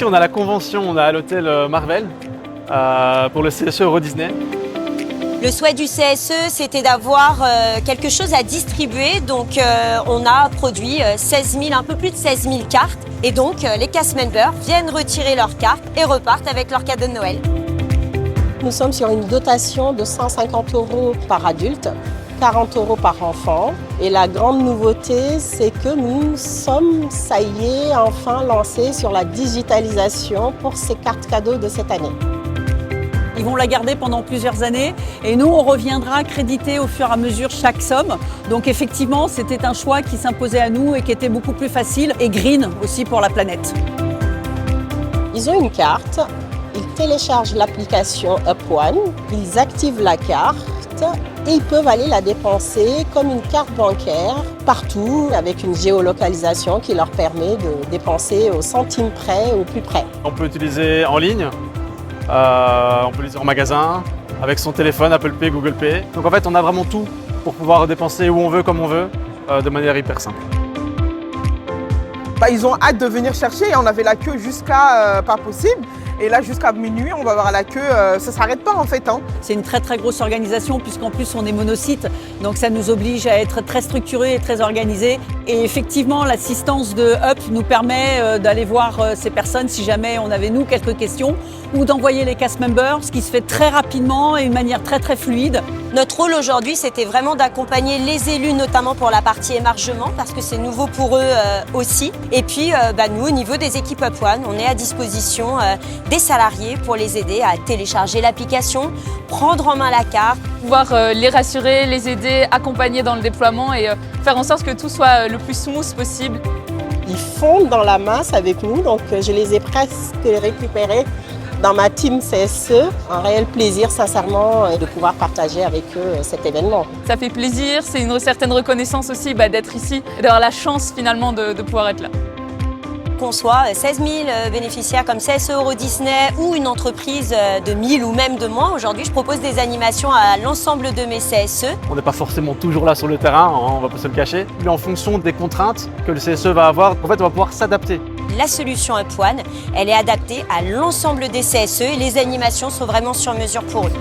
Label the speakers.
Speaker 1: ici, on a la convention, on est à l'hôtel Marvel pour le CSE Euro Disney.
Speaker 2: Le souhait du CSE, c'était d'avoir quelque chose à distribuer. Donc, on a produit un peu plus de 16 000 cartes. Et donc, les cast members viennent retirer leurs cartes et repartent avec leur cadeau de Noël.
Speaker 3: Nous sommes sur une dotation de 150 € par adulte, 40 € par enfant. Et la grande nouveauté, c'est que nous sommes, ça y est, enfin lancés sur la digitalisation pour ces cartes cadeaux de cette année.
Speaker 4: Ils vont la garder pendant plusieurs années et nous, on reviendra créditer au fur et à mesure chaque somme. Donc effectivement, c'était un choix qui s'imposait à nous et qui était beaucoup plus facile et green aussi pour la planète.
Speaker 3: Ils ont une carte, ils téléchargent l'application UpOne, ils activent la carte et ils peuvent aller la dépenser comme une carte bancaire partout avec une géolocalisation qui leur permet de dépenser au centime près, au plus près.
Speaker 1: On peut utiliser en ligne. On peut l'utiliser en magasin, avec son téléphone, Apple Pay, Google Pay. Donc en fait, on a vraiment tout pour pouvoir dépenser où on veut, comme on veut, de manière hyper simple.
Speaker 5: Ils ont hâte de venir chercher. On avait la queue jusqu'à pas possible. Et là, jusqu'à minuit, on va avoir la queue. Ça ne s'arrête pas en fait.
Speaker 4: C'est une très grosse organisation puisqu'en plus on est monosite. Donc ça nous oblige à être très structuré et très organisé. Et effectivement, l'assistance de Up nous permet d'aller voir ces personnes si jamais on avait nous quelques questions ou d'envoyer les cast members, ce qui se fait très rapidement et de manière très fluide.
Speaker 2: Notre rôle aujourd'hui, c'était vraiment d'accompagner les élus, notamment pour la partie émargement, parce que c'est nouveau pour eux aussi. Et puis, nous, au niveau des équipes UpOne, on est à disposition des salariés pour les aider à télécharger l'application, prendre en main la carte.
Speaker 6: Pouvoir les rassurer, les aider, accompagner dans le déploiement et faire en sorte que tout soit le plus smooth possible.
Speaker 3: Ils fondent dans la masse avec nous, donc je les ai presque récupérés dans ma team CSE. Un réel plaisir, sincèrement, de pouvoir partager avec eux cet événement.
Speaker 6: Ça fait plaisir, c'est une certaine reconnaissance aussi d'être ici et d'avoir la chance finalement de pouvoir être là.
Speaker 2: Qu'on soit 16 000 bénéficiaires comme CSE Euro Disney ou une entreprise de 1000 ou même de moins, aujourd'hui je propose des animations à l'ensemble de mes CSE.
Speaker 1: On n'est pas forcément toujours là sur le terrain, on va pas se le cacher. Mais en fonction des contraintes que le CSE va avoir, en fait, on va pouvoir s'adapter.
Speaker 2: La solution UpOne, elle est adaptée à l'ensemble des CSE et les animations sont vraiment sur mesure pour eux.